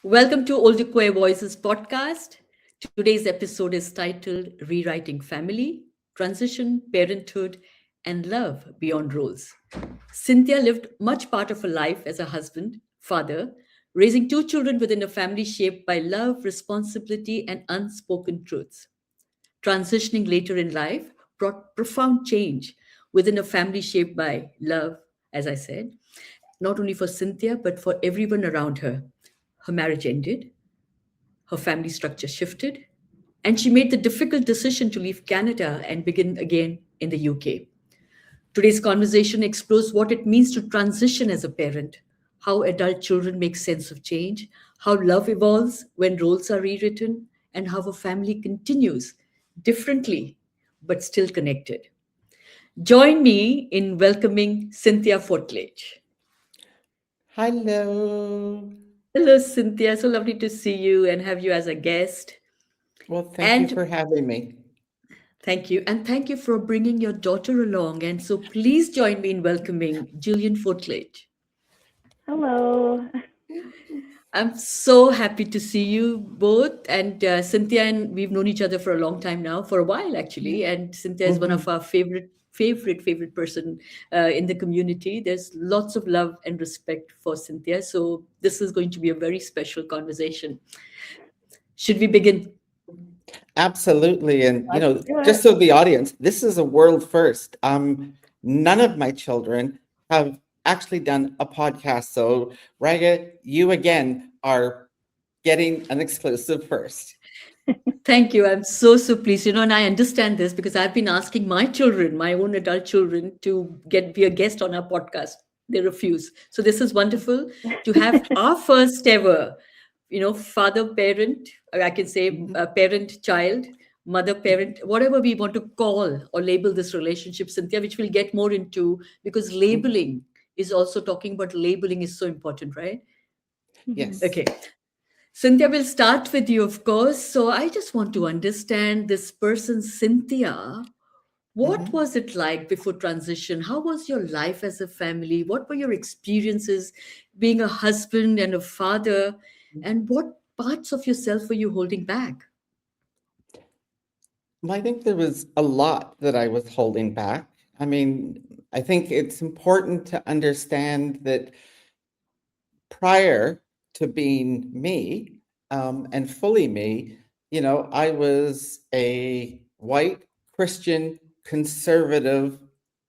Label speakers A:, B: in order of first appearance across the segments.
A: Welcome to Older Queer Voices podcast. Today's episode is titled Rewriting Family, Transition, Parenthood, and Love Beyond Roles. Cynthia lived much part of her life as a husband, father, raising two children within a family shaped by love, responsibility, and unspoken truths. Transitioning later in life brought profound change within a family shaped by love, as I said, not only for Cynthia, but for everyone around her. Her marriage ended, her family structure shifted, and she made the difficult decision to leave Canada and begin again in the UK. Today's conversation explores what it means to transition as a parent, how adult children make sense of change, how love evolves when roles are rewritten, and how a family continues differently but still connected. Join me in welcoming Cynthia Fortlage.
B: Hello.
A: Hello, Cynthia. So lovely to see you and have you as a guest.
B: Well, thank you
A: And
B: for having me.
A: thank you. And thank you for bringing your daughter along. And so please join me in welcoming Jillian Fortlage.
C: Hello.
A: I'm so happy to see you both. And Cynthia and we've known each other for a long time now, for a while actually. And Cynthia is one of
B: Mhm.
A: our favorite person in the community. There's lots of love and respect for Cynthia. So this is going to be a very special conversation. Should we begin?
B: Absolutely. And,
C: Let's do
B: just
C: it.
B: so the audience, this is a world first. None of my children have actually done a podcast. So, Raga, you again are getting an exclusive first.
A: Thank you. I'm so pleased. And I understand this because I've been asking my children, my own adult children, to get be a guest on our podcast. They refuse. So this is wonderful to have our first ever, father parent. I can say
B: Mhm.
A: parent child, mother
B: Mhm.
A: parent, whatever we want to call or label this relationship, Cynthia, which we'll get more into because
B: Mhm.
A: labeling is also talking about labeling is so important, right?
C: Mhm.
B: Yes.
A: Okay. Cynthia, will start with you, of course. So I just want to understand this person, Cynthia. What
B: Mhm.
A: was it like before transition? How was your life as a family? What were your experiences being a husband and a father? And what parts of yourself were you holding back?
B: Well, I think there was a lot that I was holding back. I mean, I think it's important to understand that prior to being me and fully me, I was a white Christian conservative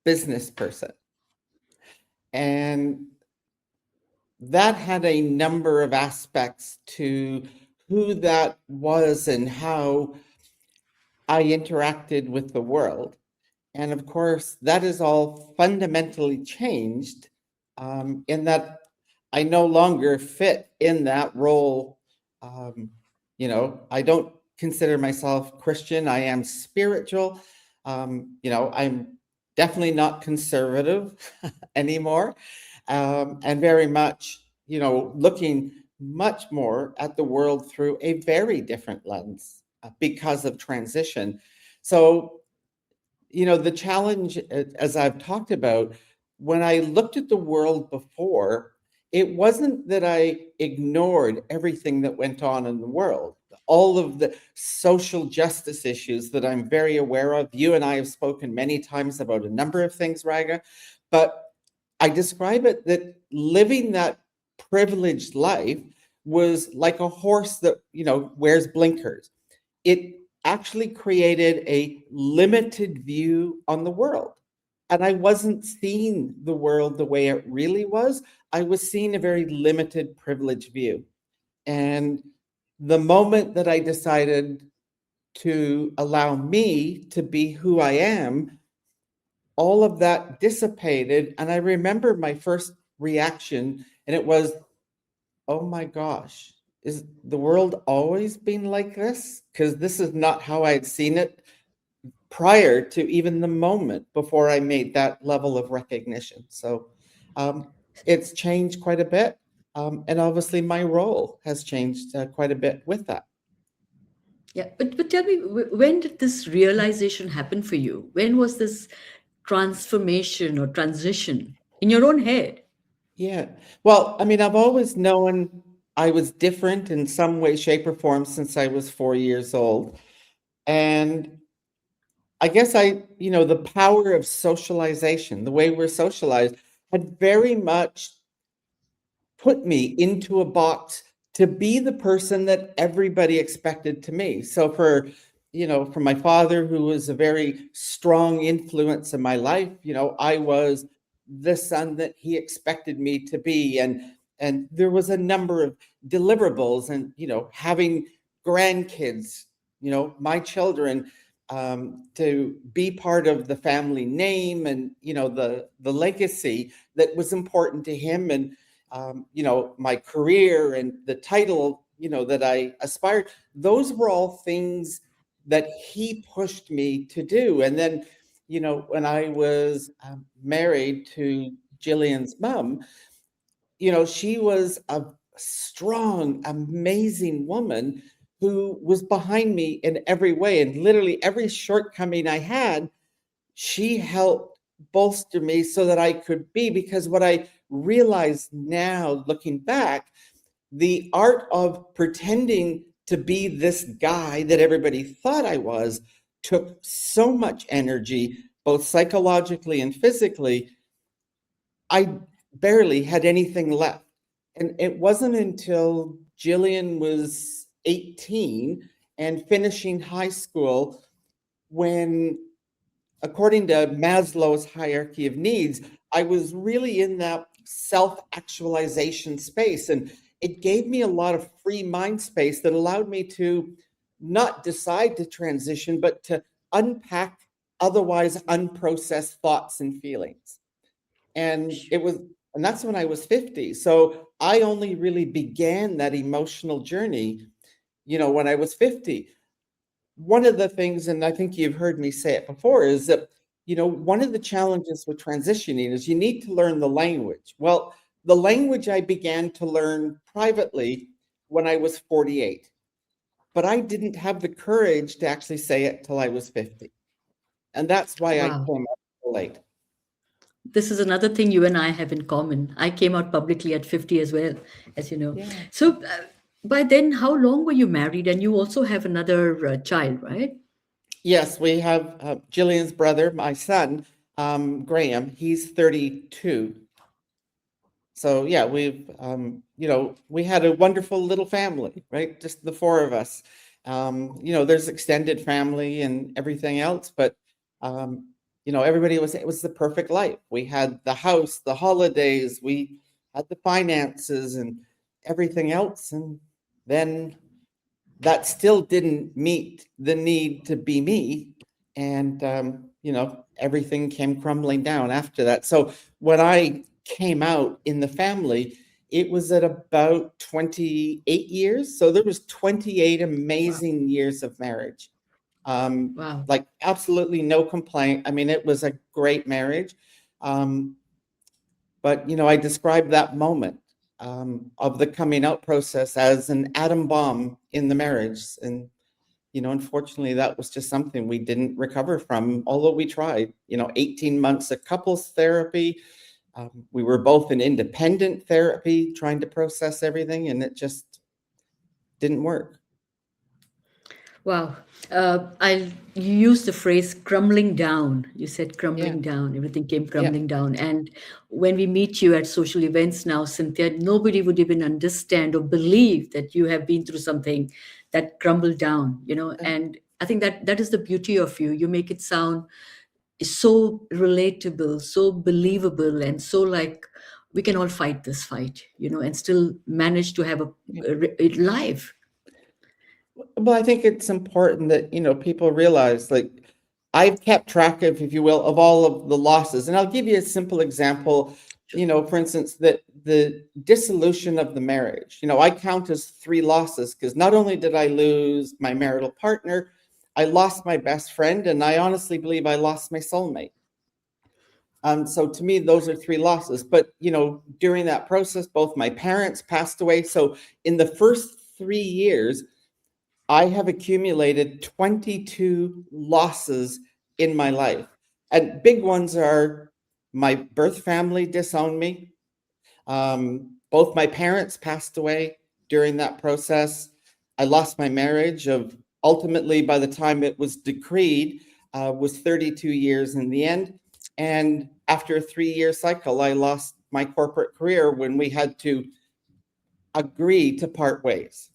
B: business person. And that had a number of aspects to who that was and how I interacted with the world. And of course, that is all fundamentally changed in that I no longer fit in that role. Um, I don't consider myself Christian. I am spiritual. I'm definitely not conservative anymore, and very much, looking much more at the world through a very different lens because of transition. So, the challenge, as I've talked about, when I looked at the world before, it wasn't that I ignored everything that went on in the world, all of the social justice issues that I'm very aware of. You and I have spoken many times about a number of things, Raga, but I describe it that living that privileged life was like a horse that, wears blinkers. It actually created a limited view on the world. And I wasn't seeing the world the way it really was. I was seeing a very limited, privileged view. And the moment that I decided to allow me to be who I am, all of that dissipated. And I remember my first reaction, and it was, oh my gosh, is the world always been like this? Because this is not how I had seen it prior to even the moment before I made that level of recognition. So um, it's changed quite a bit. And obviously, my role has changed quite a bit with that.
A: Yeah, but tell me, when did this realization happen for you? When was this transformation or transition in your own head?
B: Yeah. Well, I mean, I've always known. I was different in some way, shape, or form since I was 4 years old. And I guess the power of socialization, the way we're socialized, had very much put me into a box to be the person that everybody expected to me. So for my father, who was a very strong influence in my life, I was the son that he expected me to be. And there was a number of deliverables and, having grandkids, my children, to be part of the family name and, the legacy that was important to him. And my career and the title, that I aspired, those were all things that he pushed me to do. And then, when I was married to Jillian's mom, she was a strong, amazing woman who was behind me in every way. And literally every shortcoming I had, she helped bolster me so that I could be, because what I realize now, looking back, the art of pretending to be this guy that everybody thought I was took so much energy, both psychologically and physically. I barely had anything left. And it wasn't until Jillian was 18 and finishing high school when, according to Maslow's hierarchy of needs, I was really in that self-actualization space. And it gave me a lot of free mind space that allowed me to not decide to transition, but to unpack otherwise unprocessed thoughts and feelings. And that's when I was 50. So I only really began that emotional journey, when I was 50. One of the things, and I think you've heard me say it before, is that, one of the challenges with transitioning is you need to learn the language. Well, the language I began to learn privately when I was 48, but I didn't have the courage to actually say it till I was 50. And that's why I
A: Wow.
B: came up so late.
A: This is another thing you and I have in common. I came out publicly at 50 as well, as you know.
B: Yeah.
A: So, by then, how long were you married? And you also have another child, right?
B: Yes, we have Jillian's brother, my son, Graham. He's 32. So yeah, we had a wonderful little family, right? Just the four of us. There's extended family and everything else, but it was the perfect life. We had the house, the holidays, we had the finances and everything else. And then that still didn't meet the need to be me. And, everything came crumbling down after that. So when I came out in the family, it was at about 28 years. So there was 28 amazing years of marriage.
A: Wow.
B: Like absolutely no complaint. I mean, it was a great marriage. But, I described that moment of the coming out process as an atom bomb in the marriage. And, unfortunately, that was just something we didn't recover from, although we tried, 18 months of couples therapy. We were both in independent therapy trying to process everything, and it just didn't work.
A: Wow. You used the phrase crumbling down. You said crumbling down. Everything came crumbling down. And when we meet you at social events now, Cynthia, nobody would even understand or believe that you have been through something that crumbled down, And I think that is the beauty of you. You make it sound so relatable, so believable, and so like we can all fight this fight, and still manage to have a life.
B: Well, I think it's important that, people realize, like, I've kept track of, if you will, of all of the losses. And I'll give you a simple example, for instance, that the dissolution of the marriage, I count as 3 losses, because not only did I lose my marital partner, I lost my best friend, and I honestly believe I lost my soulmate. So to me, those are 3 losses. But, during that process, both my parents passed away. So in the first 3 years, I have accumulated 22 losses in my life. And big ones are my birth family disowned me. Both my parents passed away. during that process. I lost my marriage of ultimately, by the time it was decreed, was 32 years in the end. And after a 3-year cycle, I lost my corporate career when we had to agree to part ways.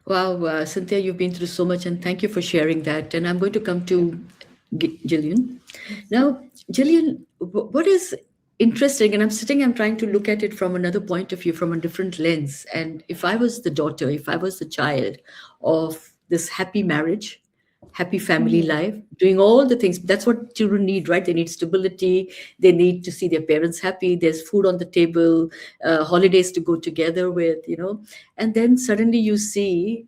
A: Wow, Cynthia, you've been through so much, and thank you for sharing that. And I'm going to come to Gillian. Now, Gillian, what is interesting, and I'm trying to look at it from another point of view, from a different lens. And if I was the daughter, if I was the child of this happy marriage, happy family life, doing all the things, that's what children need, right? They need stability, they need to see their parents happy, there's food on the table, holidays to go together with, and then suddenly you see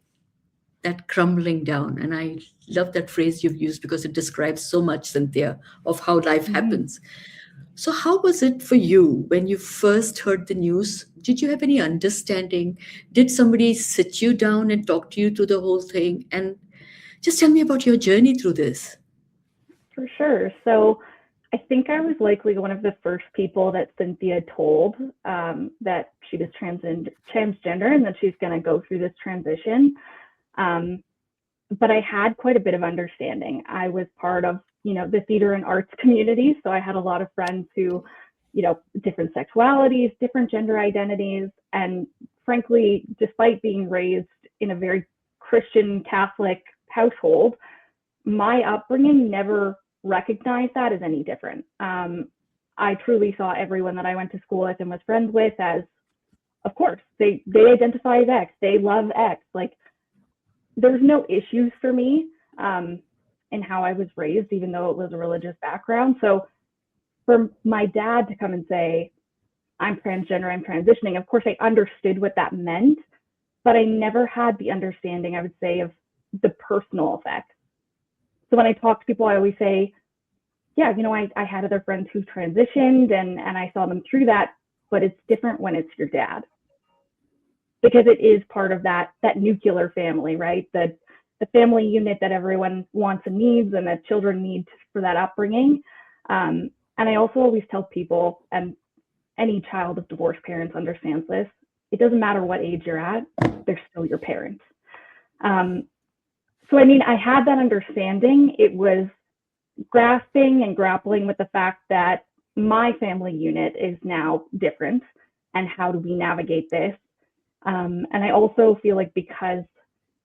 A: that crumbling down. And I love that phrase you've used because it describes so much, Cynthia, of how life happens. So how was it for you when you first heard the news? Did you have any understanding? Did somebody sit you down and talk to you through the whole thing? And just tell me about your journey through this.
C: For sure. So I think I was likely one of the first people that Cynthia told that she was transgender and that she's going to go through this transition. But I had quite a bit of understanding. I was part of, the theater and arts community. So I had a lot of friends who, different sexualities, different gender identities. And frankly, despite being raised in a very Christian Catholic household, my upbringing never recognized that as any different. I truly saw everyone that I went to school with and was friends with as, of course, they identify as X, they love X. Like, there's no issues for me in how I was raised, even though it was a religious background. So for my dad to come and say, I'm transgender, I'm transitioning, of course I understood what that meant, but I never had the understanding, I would say, of the personal effects. So when I talk to people, I always say, yeah, I had other friends who transitioned and I saw them through that, but it's different when it's your dad. Because it is part of that nuclear family, right? The family unit that everyone wants and needs and that children need for that upbringing. And I also always tell people, and any child of divorced parents understands this, it doesn't matter what age you're at, they're still your parents. So, I had that understanding. It was grasping and grappling with the fact that my family unit is now different and how do we navigate this? And I also feel like because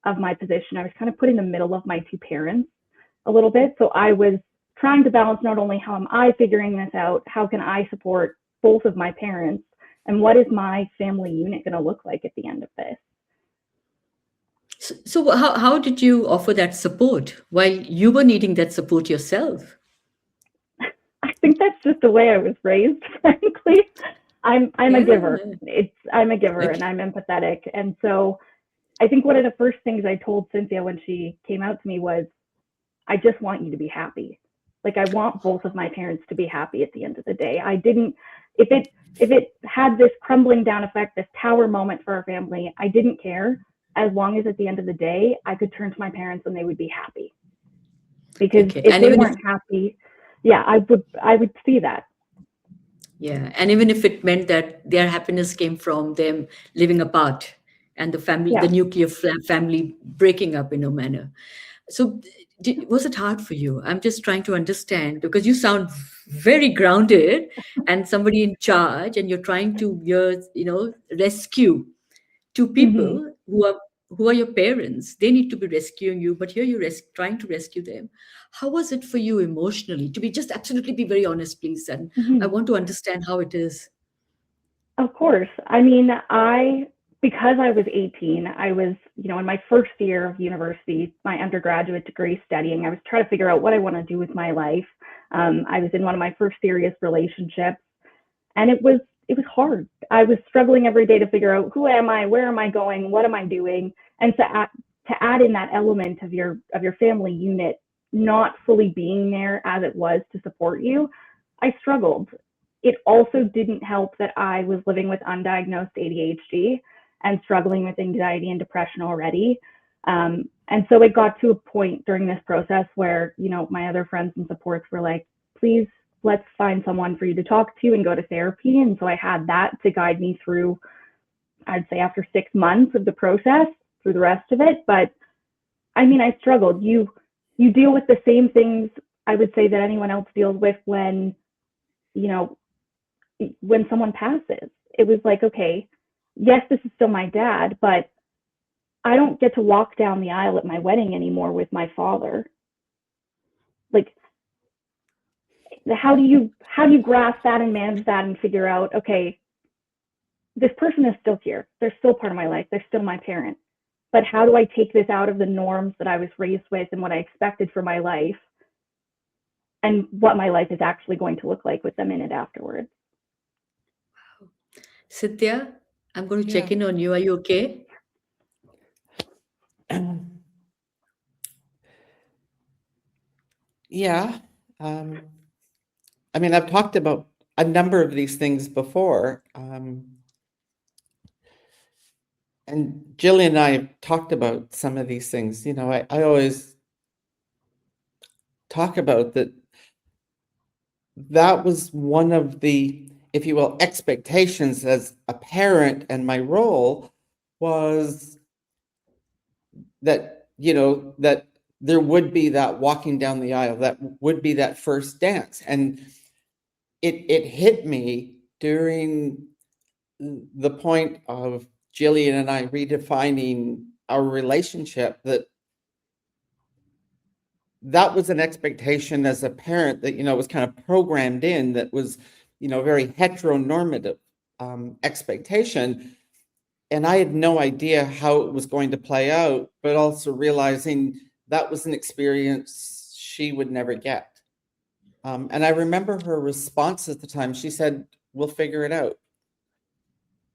C: of my position, I was kind of put in the middle of my two parents a little bit. So I was trying to balance not only how am I figuring this out, how can I support both of my parents, and what is my family unit going to look like at the end of this?
A: So how did you offer that support while you were needing that support yourself?
C: I think that's just the way I was raised, frankly. I'm a giver. I'm a giver and I'm empathetic. And so I think one of the first things I told Cynthia when she came out to me was, I just want you to be happy. Like, I want both of my parents to be happy at the end of the day. I didn't, if it had this crumbling down effect, this tower moment for our family, I didn't care, as long as at the end of the day, I could turn to my parents and they would be happy. Because if they weren't happy, yeah, I would see that.
A: Yeah, and even if it meant that their happiness came from them living apart and the family, the nuclear family breaking up in a manner. So was it hard for you? I'm just trying to understand, because you sound very grounded and somebody in charge, and you're trying to, rescue two people who are your parents. They need to be rescuing you, but here you're trying to rescue them. How was it for you emotionally? To be just absolutely be very honest, please. And I want to understand how it is.
C: Of course. Because I was 18, I was, in my first year of university, my undergraduate degree studying, I was trying to figure out what I want to do with my life. I was in one of my first serious relationships, and it was hard. I was struggling every day to figure out, who am I, where am I going, what am I doing? And to add in that element of your family unit not fully being there as it was to support you, I struggled. It also didn't help that I was living with undiagnosed ADHD and struggling with anxiety and depression already. And so it got to a point during this process where, my other friends and supports were like, please, let's find someone for you to talk to and go to therapy. And so I had that to guide me through I'd say after 6 months of the process through the rest of it. But I mean, I struggled. You deal with the same things I would say that anyone else deals with when, you know, when someone passes. It was like, okay, yes, this is still my dad, but I don't get to walk down the aisle at my wedding anymore with my father. Like, how do you grasp that and manage that and figure out, okay, this person is still here. They're still part of my life. They're still my parent. But how do I take this out of the norms that I was raised with and what I expected for my life and what my life is actually going to look like with them in it afterwards?
A: Cynthia, I'm going to
B: Yeah.
A: check in on you. Are you okay?
B: Yeah. I mean, I've talked about a number of these things before. And Jillian and I have talked about some of these things. You know, I always talk about that. That was one of the, if you will, expectations as a parent, and my role was that, you know, that there would be that walking down the aisle, that would be that first dance. And it hit me during the point of Jillian and I redefining our relationship that was an expectation as a parent that, you know, was kind of programmed in, that was, you know, very heteronormative expectation. And I had no idea how it was going to play out, but also realizing that was an experience she would never get. And I remember her response at the time. She said, "We'll figure it out."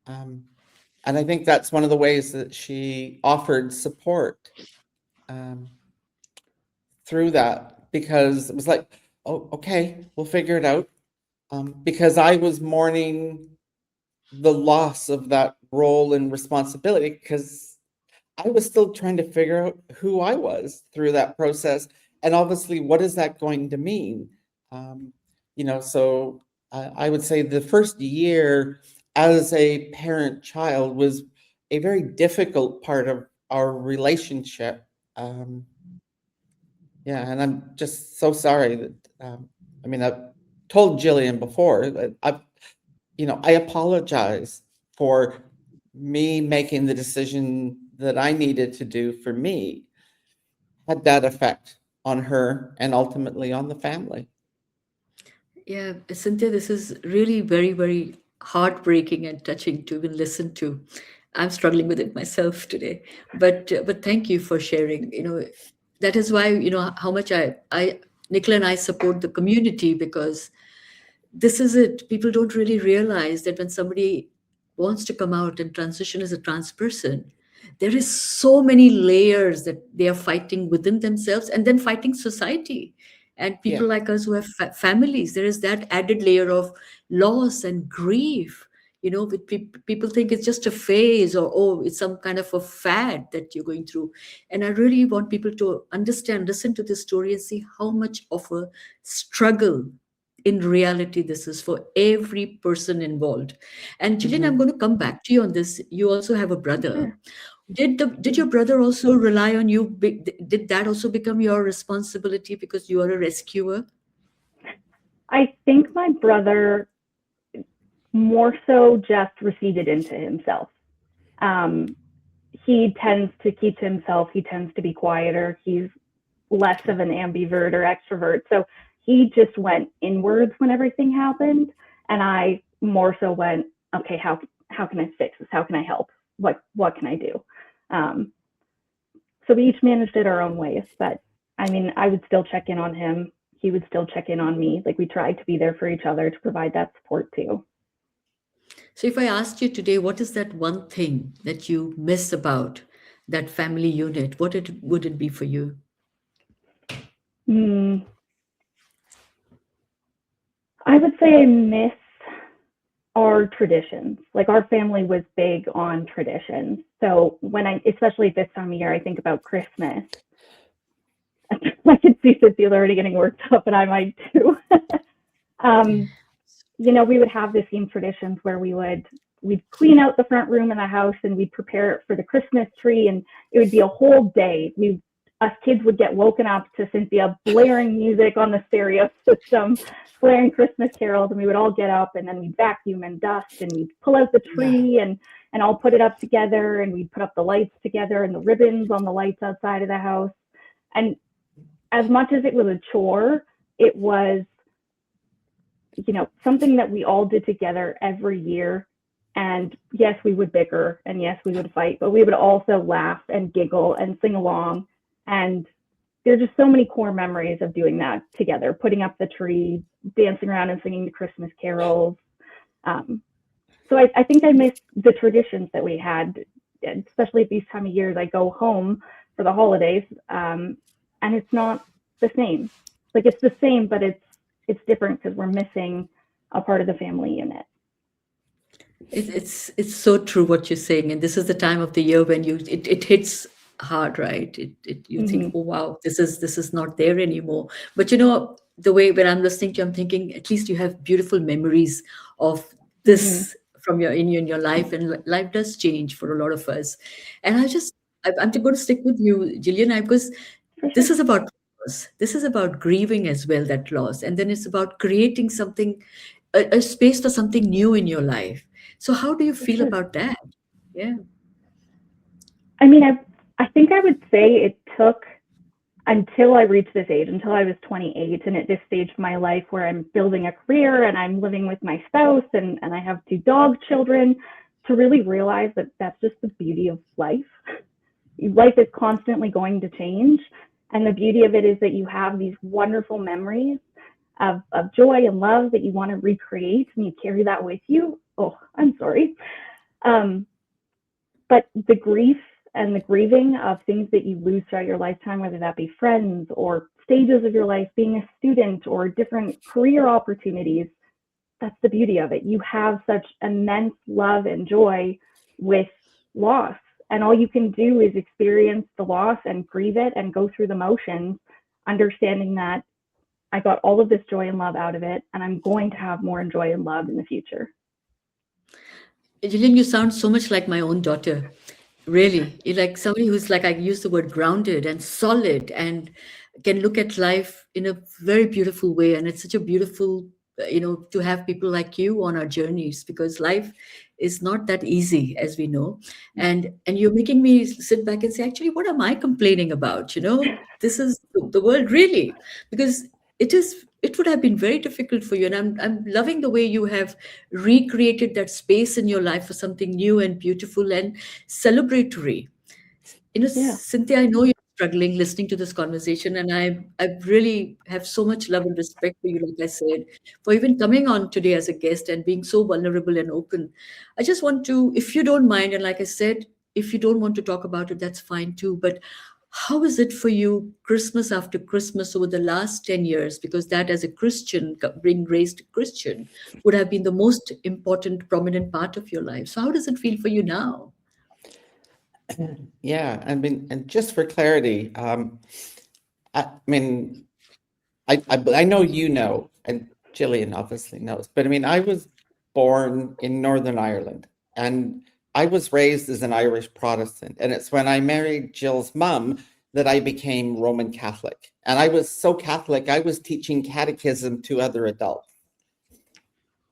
B: And I think that's one of the ways that she offered support through that, because it was like, oh, okay, we'll figure it out. Because I was mourning the loss of that role and responsibility, because I was still trying to figure out who I was through that process. And obviously, what is that going to mean? You know, so I would say the first year as a parent-child was a very difficult part of our relationship. Yeah, and I'm just so sorry that, I mean, I've told Jillian before that I apologize for me making the decision that I needed to do for me had that effect on her and ultimately on the family.
A: Yeah, Cynthia, this is really very, very heartbreaking and touching to even listen to. I'm struggling with it myself today, but thank you for sharing. You know, that is why, you know, how much Nicola and I support the community, because this is it. People don't really realize that when somebody wants to come out and transition as a trans person, there is so many layers that they are fighting within themselves and then fighting society and
B: Yeah,
A: people like us who have families. There is that added layer of loss and grief. You know, with people think it's just a phase, or oh, it's some kind of a fad that you're going through. And I really want people to understand, listen to this story and see how much of a struggle in reality this is for every person involved. And Jillian, I'm
B: mhm.
A: going to come back to you on this. You also have a brother.
C: Sure.
A: Did your brother also rely on you? Did that also become your responsibility because you are a rescuer?
C: I think my brother more so just receded into himself. He tends to keep to himself. He tends to be quieter. He's less of an ambivert or extrovert. So he just went inwards when everything happened. And I more so went, okay, how can I fix this? How can I help? What can I do? So we each managed it our own ways. But I mean, I would still check in on him. He would still check in on me. Like, we tried to be there for each other to provide that support too.
A: So if I asked you today, what is that one thing that you miss about that family unit? Would it be for you?
C: I would say I miss our traditions. Like, our family was big on traditions. So especially at this time of year, I think about Christmas. I could see Cynthia already getting worked up, and I might too. You know, we would have the same traditions where we would we'd clean out the front room in the house and we'd prepare it for the Christmas tree, and it would be a whole day. Us kids would get woken up to Cynthia blaring music on the stereo system, blaring Christmas carols, and we would all get up, and then we'd vacuum and dust, and we'd pull out the tree and all put it up together, and we'd put up the lights together and the ribbons on the lights outside of the house. And as much as it was a chore, it was, you know, something that we all did together every year. And yes, we would bicker, and yes, we would fight, but we would also laugh and giggle and sing along. And there's just so many core memories of doing that together, putting up the tree, dancing around and singing the Christmas carols. So I think I miss the traditions that we had, especially at these time of years. I go home for the holidays, and it's not the same. Like, it's the same, but it's different because we're missing a part of the family unit.
A: It's so true what you're saying, and this is the time of the year when it hits hard, right? You think, oh wow, this is not there anymore. But you know, the way when I'm listening to you, I'm thinking at least you have beautiful memories of this from in your life, and life does change for a lot of us. And I'm going to stick with you, Gillian, because this is about loss. This is about grieving as well, that loss, and then it's about creating something, a space for something new in your life. So how do you feel about that? Yeah.
C: I mean, I think I would say it took until I reached this age, until I was 28, and at this stage of my life where I'm building a career and I'm living with my spouse and I have 2 dog children, to really realize that that's just the beauty of life. Life is constantly going to change. And the beauty of it is that you have these wonderful memories of joy and love that you want to recreate, and you carry that with you. Oh, I'm sorry. But the grief and the grieving of things that you lose throughout your lifetime, whether that be friends or stages of your life, being a student or different career opportunities, that's the beauty of it. You have such immense love and joy with loss. And all you can do is experience the loss and grieve it and go through the motions, understanding that I got all of this joy and love out of it, and I'm going to have more joy and love in the future.
A: Gillian, you sound so much like my own daughter. Really, you're like somebody who's, like, I use the word grounded and solid and can look at life in a very beautiful way. And it's such a beautiful, to have people like you on our journeys, because life is not that easy, as we know. And you're making me sit back and say, actually, what am I complaining about? This is the world, really, because it would have been very difficult for you. And I'm loving the way you have recreated that space in your life for something new and beautiful and celebratory. Cynthia, I know you're struggling listening to this conversation, and I really have so much love and respect for you, like I said, for even coming on today as a guest and being so vulnerable and open. I just want to, if you don't mind, and like I said, if you don't want to talk about it, that's fine too, but how is it for you, Christmas after Christmas, over the last 10 years? Because that, as a Christian, being raised Christian, would have been the most important, prominent part of your life. So how does it feel for you now?
B: Yeah, I mean, and just for clarity, I mean, I know you know, and Gillian obviously knows, but I mean, I was born in Northern Ireland, and I was raised as an Irish Protestant. And it's when I married Jill's mum that I became Roman Catholic. And I was so Catholic, I was teaching catechism to other adults.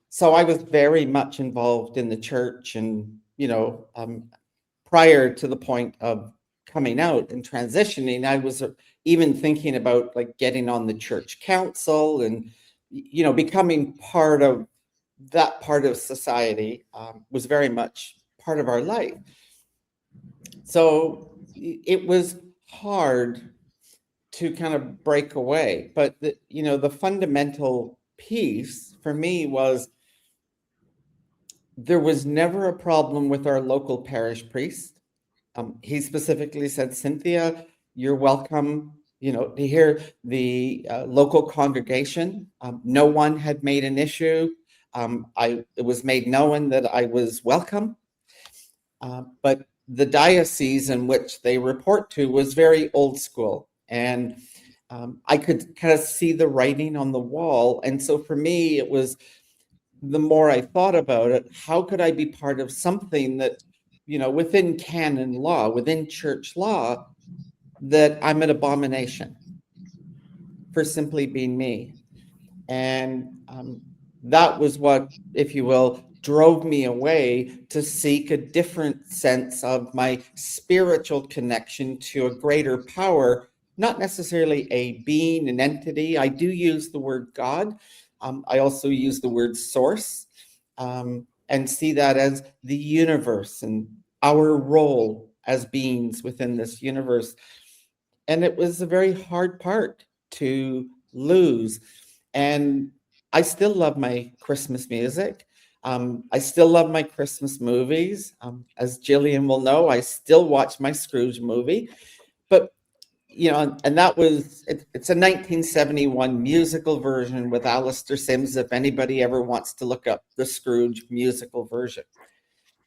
B: So I was very much involved in the church, and, prior to the point of coming out and transitioning, I was even thinking about, like, getting on the church council and, becoming part of that part of society. Was very much part of our life. So it was hard to kind of break away. But the fundamental piece for me was there was never a problem with our local parish priest. He specifically said, Cynthia, you're welcome, to hear the local congregation. No one had made an issue. It was made known that I was welcome. But the diocese in which they report to was very old school. And I could kind of see the writing on the wall. And so for me, it was the more I thought about it, how could I be part of something that, within canon law, within church law, that I'm an abomination for simply being me? And that was what, if you will, drove me away to seek a different sense of my spiritual connection to a greater power, not necessarily a being, an entity. I do use the word God. I also use the word source, and see that as the universe and our role as beings within this universe. And it was a very hard part to lose. And I still love my Christmas music. I still love my Christmas movies. As Jillian will know, I still watch my Scrooge movie. But, and that was, it's a 1971 musical version with Alistair Sims, if anybody ever wants to look up the Scrooge musical version.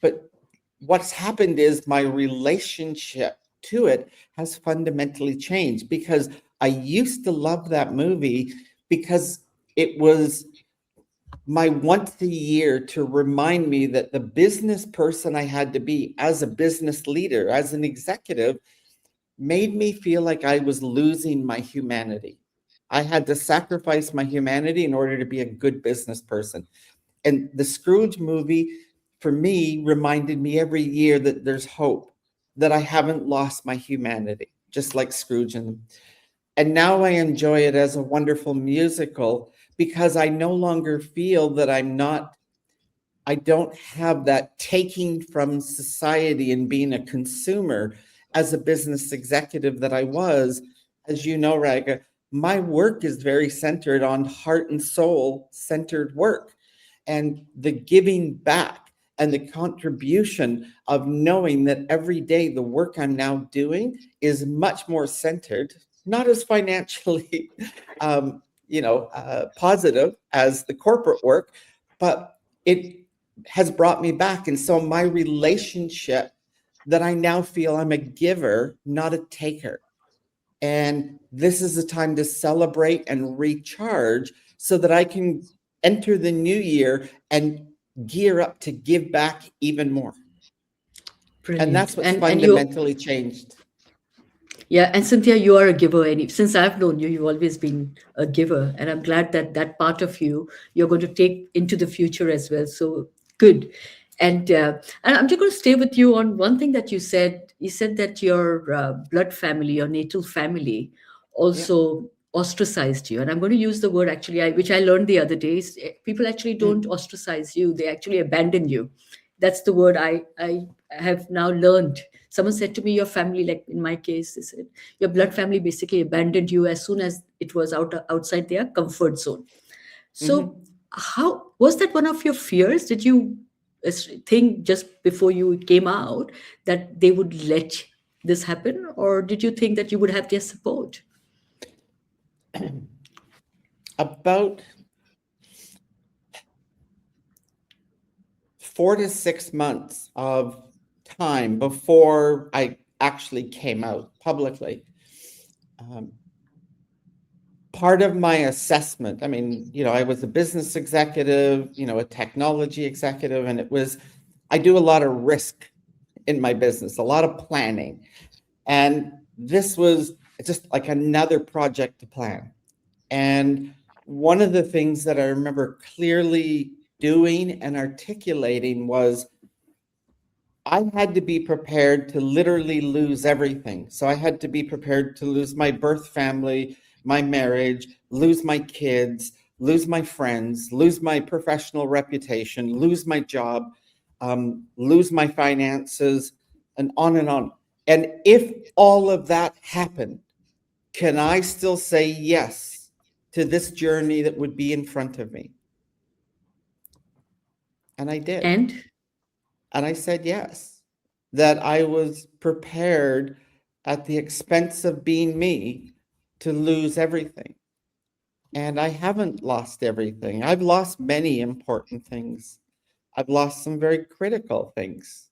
B: But what's happened is my relationship to it has fundamentally changed, because I used to love that movie because it was my once a year to remind me that the business person I had to be as a business leader, as an executive, made me feel like I was losing my humanity. I had to sacrifice my humanity in order to be a good business person. And the Scrooge movie, for me, reminded me every year that there's hope, that I haven't lost my humanity, just like Scrooge. And now I enjoy it as a wonderful musical because I no longer feel that I don't have that taking from society and being a consumer as a business executive that I was. As you know, Raga, my work is very centered on heart and soul centered work, and the giving back and the contribution of knowing that every day the work I'm now doing is much more centered, not as financially positive as the corporate work, but it has brought me back. And so my relationship, that I now feel I'm a giver, not a taker. And this is the time to celebrate and recharge so that I can enter the new year and gear up to give back even more.
A: Brilliant.
B: And that's what's
A: And
B: fundamentally changed.
A: yeah, and Cynthia, you are a giver, and since I've known you, you've always been a giver, and I'm glad that that part of you you're going to take into the future as well. So good, and I'm just going to stay with you on one thing that you said. You said that your blood family, your natal family,
B: Yeah.
A: also ostracized you, and I'm going to use the word actually, which I learned the other day. People actually don't ostracize you; they actually abandon you. That's the word I have now learned. Someone said to me, your family, like in my case, they said, your blood family basically abandoned you as soon as it was outside their comfort zone.
B: Mhm.
A: So, how was that one of your fears? Did you think just before you came out that they would let this happen, or did you think that you would have their support?
B: About 4 to 6 months of time before I actually came out publicly, part of my assessment, I mean, I was a business executive, a technology executive, and I do a lot of risk in my business, a lot of planning. And this was just like another project to plan. And one of the things that I remember clearly doing and articulating was I had to be prepared to literally lose everything. So I had to be prepared to lose my birth family, my marriage, lose my kids, lose my friends, lose my professional reputation, lose my job, lose my finances, and on and on. And if all of that happened, can I still say yes to this journey that would be in front of me? And I did.
A: And
B: And I said yes, that I was prepared at the expense of being me to lose everything. And I haven't lost everything. I've lost many important things. I've lost some very critical things.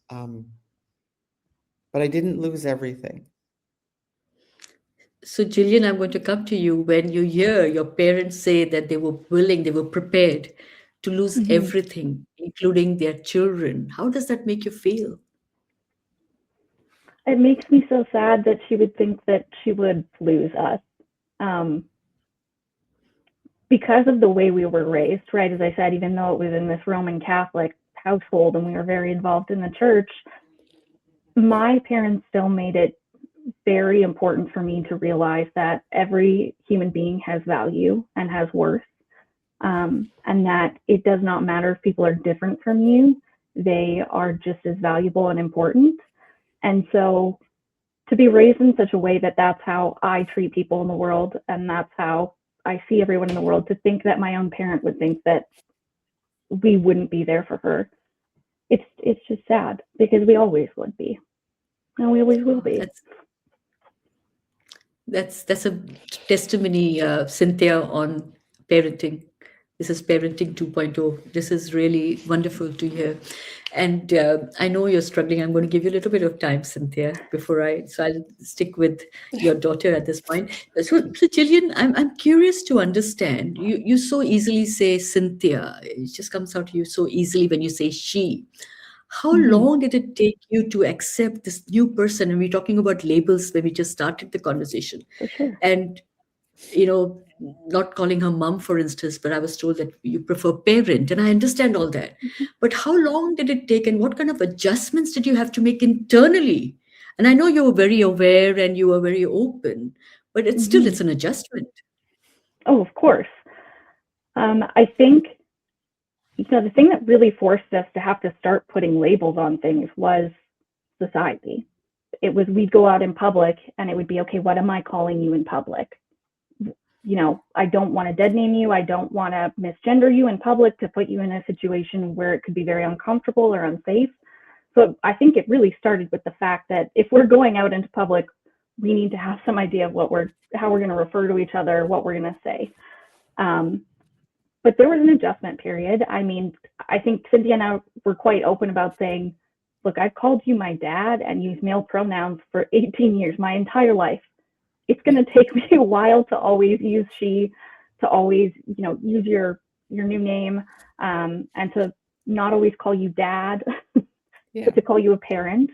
B: But I didn't lose everything.
A: so, Jillian, I'm going to come to you. When you hear your parents say that they were willing, they were prepared to lose
C: Mhm.
A: everything, including their children. How does that make you feel?
C: It makes me so sad that she would think that she would lose us. Um, because of the way we were raised, right? As I said, even though it was in this Roman Catholic household and we were very involved in the church, my parents still made it very important for me to realize that every human being has value and has worth, and that it does not matter if people are different from you, they are just as valuable and important. And so to be raised in such a way that that's how I treat people in the world and that's how I see everyone in the world, to think that my own parent would think that we wouldn't be there for her, it's just sad, because we always would be and we always will
A: Oh,
C: be.
A: that's a testimony, Cynthia, on parenting. This is parenting 2.0. This is really wonderful to hear. And I know you're struggling. I'm going to give you a little bit of time, Cynthia, before so I'll stick with your daughter at this point. So Jillian, I'm curious to understand. You so easily say Cynthia. It just comes out to you so easily when you say she. How
C: Mm-hmm.
A: long did it take you to accept this new person? And we're talking about labels when we just started the conversation.
C: For sure.
A: And you know, not calling her mom, for instance, but I was told that you prefer parent, and I understand all that.
C: Mm-hmm.
A: But how long did it take, and what kind of adjustments did you have to make internally? And I know you were very aware and you were very open, but
C: Mm-hmm.
A: it's an adjustment.
C: Oh, of course. I think, the thing that really forced us to have to start putting labels on things was society. It was, we'd go out in public and it would be, okay, what am I calling you in public? I don't want to dead name you. I don't want to misgender you in public to put you in a situation where it could be very uncomfortable or unsafe. So I think it really started with the fact that if we're going out into public, we need to have some idea of how we're going to refer to each other, what we're going to say. But there was an adjustment period. I mean, I think Cynthia and I were quite open about saying, look, I've called you my dad and used male pronouns for 18 years, my entire life. It's going to take me a while to always use she, to always, use your new name, and to not always call you dad,
B: Yeah.
C: but to call you a parent.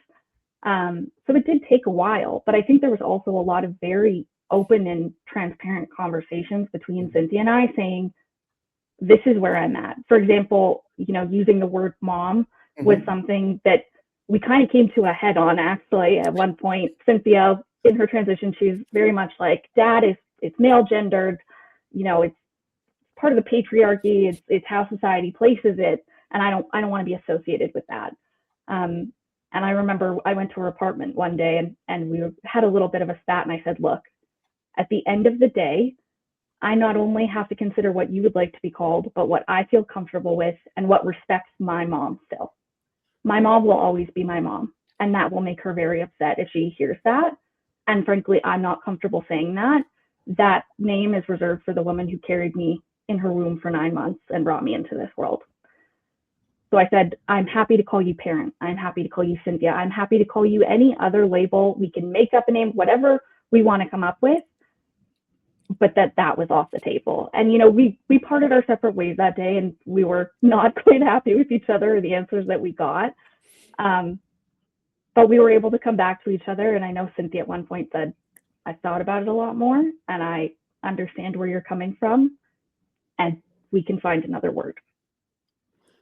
C: So it did take a while, but I think there was also a lot of very open and transparent conversations between Cynthia and I, saying, this is where I'm at. For example, using the word mom was something that we kind of came to a head on, actually. At one point, Cynthia, in her transition, she's very much like, dad it's male gendered, it's part of the patriarchy, it's how society places it, and I don't want to be associated with that. And I remember I went to her apartment one day and we had a little bit of a spat, and I said, look, at the end of the day, I not only have to consider what you would like to be called, but what I feel comfortable with and what respects my mom still. My mom will always be my mom, and that will make her very upset if she hears that. And frankly, I'm not comfortable saying that. That name is reserved for the woman who carried me in her womb for 9 months and brought me into this world. So I said, I'm happy to call you parent. I'm happy to call you Cynthia. I'm happy to call you any other label. We can make up a name, whatever we want to come up with, but that was off the table. And we parted our separate ways that day, and we were not quite happy with each other or the answers that we got. But we were able to come back to each other, and I know Cynthia at one point said, I thought about it a lot more, and I understand where you're coming from, and we can find another word.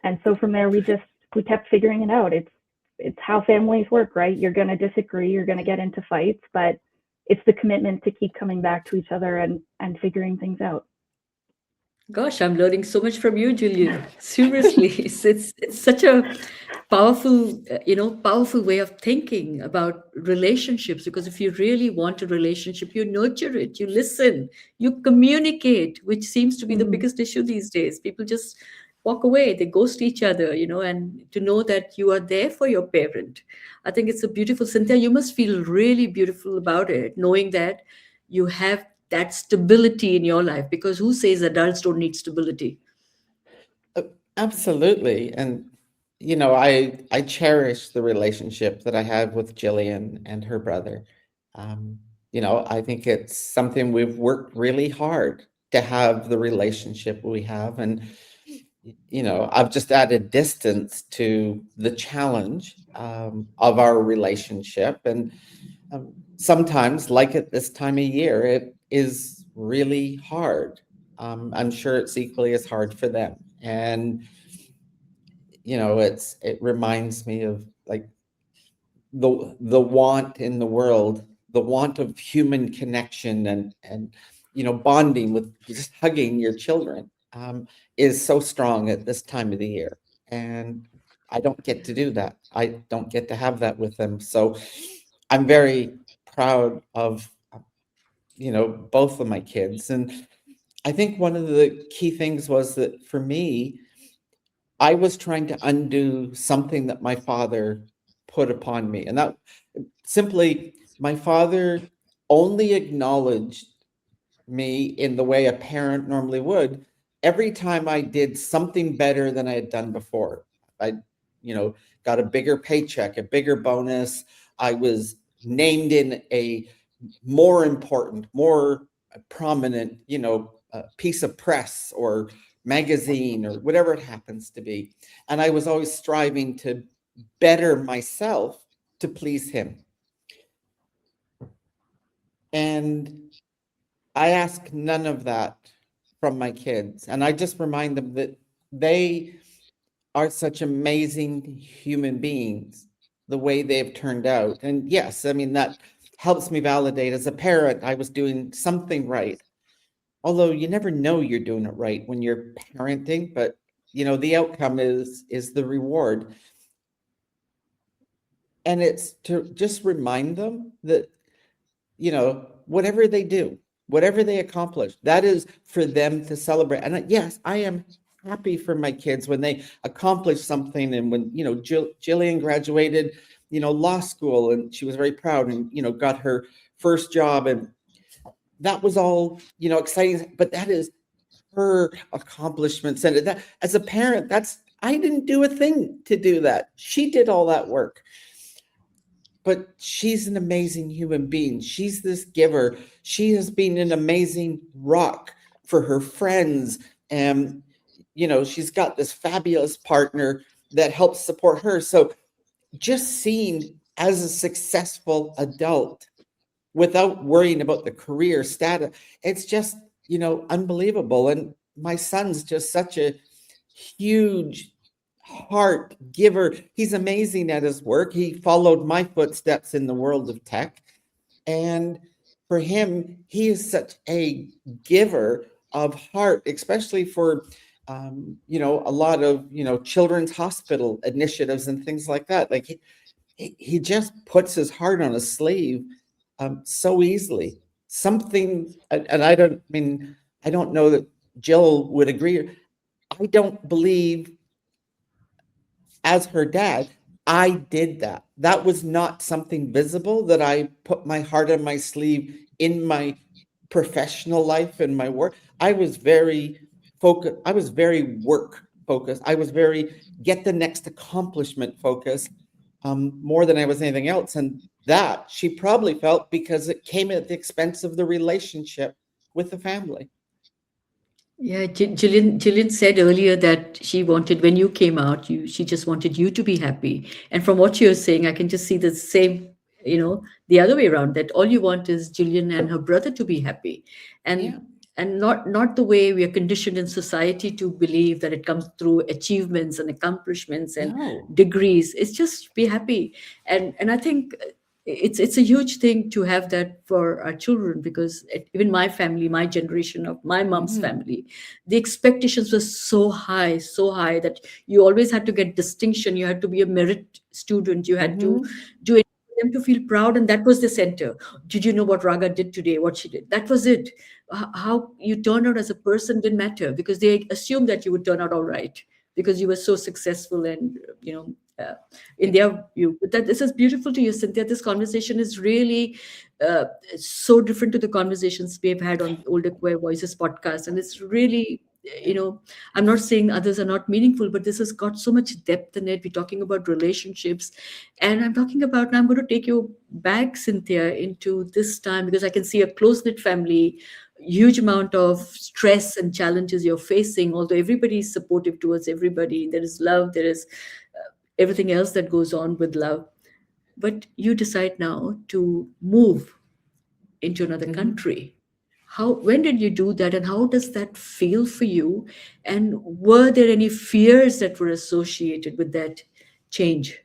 C: And so from there, we kept figuring it out. It's how families work, right? You're going to disagree, you're going to get into fights, but it's the commitment to keep coming back to each other and figuring things out.
A: Gosh, I'm learning so much from you, Julian. Seriously, it's such a powerful, powerful way of thinking about relationships. Because if you really want a relationship, you nurture it, you listen, you communicate, which seems to be the
C: Mm-hmm.
A: biggest issue these days. People just walk away, they ghost each other, and to know that you are there for your parent. I think it's a beautiful, Cynthia, you must feel really beautiful about it, knowing that you have that stability in your life, because who says adults don't need stability?
B: Absolutely. And, I cherish the relationship that I have with Jillian and her brother. I think it's something we've worked really hard to have the relationship we have. And, I've just added distance to the challenge of our relationship. And sometimes, like at this time of year, it is really hard. I'm sure it's equally as hard for them. And, it reminds me of like the want in the world, the want of human connection and bonding with just hugging your children is so strong at this time of the year. And I don't get to do that. I don't get to have that with them. So I'm very proud of both of my kids. And I think one of the key things was that for me, I was trying to undo something that my father put upon me. And that simply, my father only acknowledged me in the way a parent normally would every time I did something better than I had done before. I, got a bigger paycheck, a bigger bonus. I was named in a more important, more prominent, piece of press or magazine or whatever it happens to be. And I was always striving to better myself to please him. And I ask none of that from my kids. And I just remind them that they are such amazing human beings, the way they've turned out. And yes, I mean, that helps me validate as a parent, I was doing something right. Although you never know you're doing it right when you're parenting, but the outcome is the reward. And it's to just remind them that, whatever they do, whatever they accomplish, that is for them to celebrate. And yes, I am happy for my kids when they accomplish something. And when, Jillian graduated, law school, and she was very proud and, got her first job. And that was all, exciting. But that is her accomplishments. And that, as a parent, I didn't do a thing to do that. She did all that work. But she's an amazing human being. She's this giver. She has been an amazing rock for her friends. And, she's got this fabulous partner that helps support her. So just seeing as a successful adult without worrying about the career status, it's just, unbelievable. And my son's just such a huge heart giver. He's amazing at his work. He followed my footsteps in the world of tech. And for him, he is such a giver of heart, especially for, a lot of, children's hospital initiatives and things like that. Like he just puts his heart on his sleeve so easily. Something, and I don't know that Jill would agree. I don't believe, as her dad, I did that. That was not something visible that I put my heart on my sleeve in my professional life and my work. I was very focused. I was very work focused. I was very get the next accomplishment focused more than I was anything else. And that she probably felt because it came at the expense of the relationship with the family.
A: Yeah, Gillian said earlier that she wanted, when you came out, she just wanted you to be happy. And from what you're saying, I can just see the same, the other way around, that all you want is Gillian and her brother to be happy. And
B: Yeah.
A: and not the way we are conditioned in society to believe that it comes through achievements and accomplishments and
B: No.
A: degrees. It's just be happy. And I think it's a huge thing to have that for our children, because even my family, my generation of my mom's family, the expectations were so high that you always had to get distinction, you had to be a merit student, you had to do it for them to feel proud, and that was the center. Did you know what Raga did today, what she did? That was it. How you turned out as a person didn't matter, because they assumed that you would turn out all right because you were so successful and in their view. But that this is beautiful to you, Cynthia. This conversation is really uh, so different to the conversations we've had on Older Queer Voices podcast, and it's really, I'm not saying others are not meaningful, but this has got so much depth in it. We're talking about relationships, and I'm talking about, now I'm going to take you back, Cynthia, into this time, because I can see a close knit family, huge amount of stress and challenges you're facing, although everybody is supportive towards everybody, there is love, there is everything else that goes on with love. But you decide now to move into another
B: Mhm.
A: country. How, when did you do that, and how does that feel for you? And were there any fears that were associated with that change?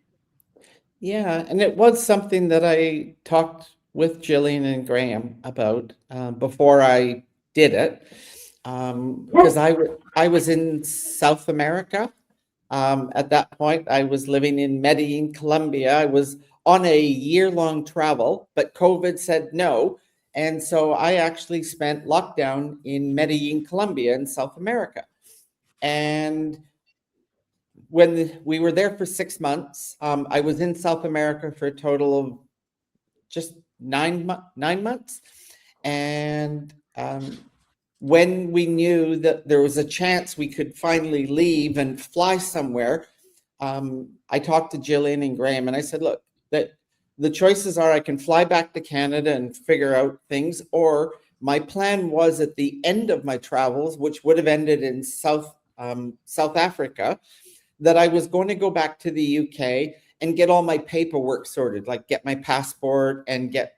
B: Yeah, and it was something that I talked with Jillian and Graham about before I did it, because I was in South America. At that point, I was living in Medellin, Colombia. I was on a year-long travel, but COVID said no. And so I actually spent lockdown in Medellin, Colombia in South America. And when we were there for 6 months, I was in South America for a total of just 9 months. And when we knew that there was a chance we could finally leave and fly somewhere, I talked to Jillian and Graham, and I said, look, that the choices are I can fly back to Canada and figure out things, or my plan was at the end of my travels, which would have ended in South Africa, that I was going to go back to the UK and get all my paperwork sorted, like get my passport and get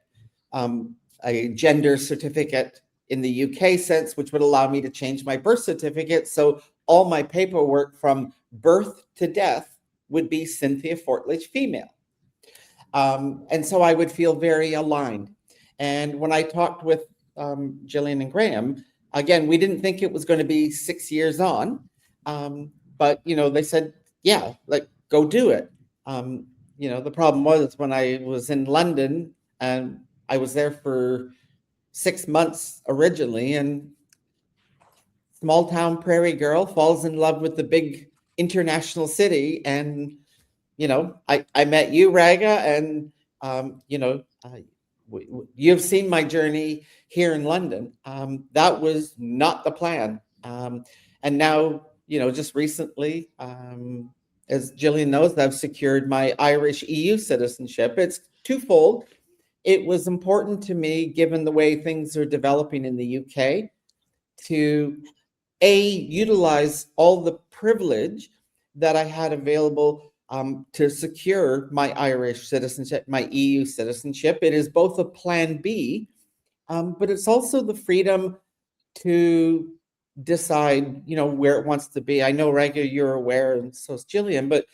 B: a gender certificate in the UK sense, which would allow me to change my birth certificate. So all my paperwork from birth to death would be Cynthia Fortlage female. And so I would feel very aligned. And when I talked with Jillian and Graham, again, we didn't think it was going to be 6 years on, but they said, yeah, like go do it. The problem was when I was in London and I was there for 6 months originally, and small town prairie girl falls in love with the big international city. And I met you, Raga, and you've seen my journey here in London. That was not the plan. And now, just recently, as Jillian knows, I've secured my Irish EU citizenship. It's twofold. It was important to me, given the way things are developing in the UK, to utilize all the privilege that I had available to secure my Irish citizenship, my EU citizenship. It is both a plan B, but it's also the freedom to decide, where it wants to be. I know, Rega, you're aware, and so is Jillian, but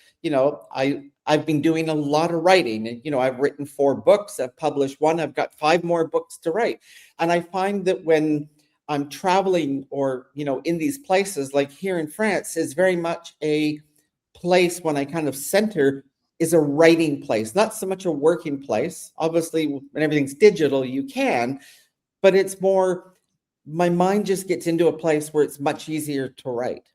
B: I've been doing a lot of writing, and I've written 4 books. I've published 1. I've got 5 more books to write, and I find that when I'm traveling or in these places like here in France is very much a place when I kind of center is a writing place, not so much a working place. Obviously, when everything's digital, you can, but it's more my mind just gets into a place where it's much easier to write.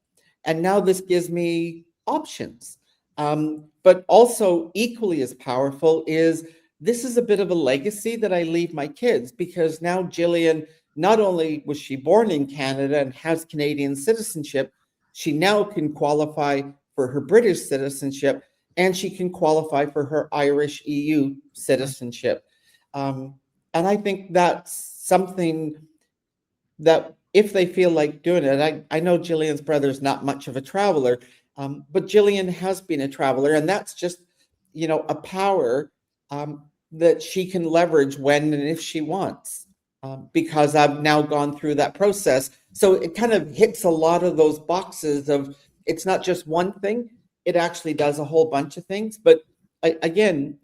B: And now this gives me options. But also equally as powerful is this is a bit of a legacy that I leave my kids, because now Jillian, not only was she born in Canada and has Canadian citizenship, she now can qualify for her British citizenship, and she can qualify for her Irish EU citizenship. And I think that's something that if they feel like doing it, I know Jillian's brother's not much of a traveler, but Jillian has been a traveler, and that's just, a power that she can leverage when and if she wants, because I've now gone through that process. So it kind of hits a lot of those boxes of it's not just one thing, it actually does a whole bunch of things. But again,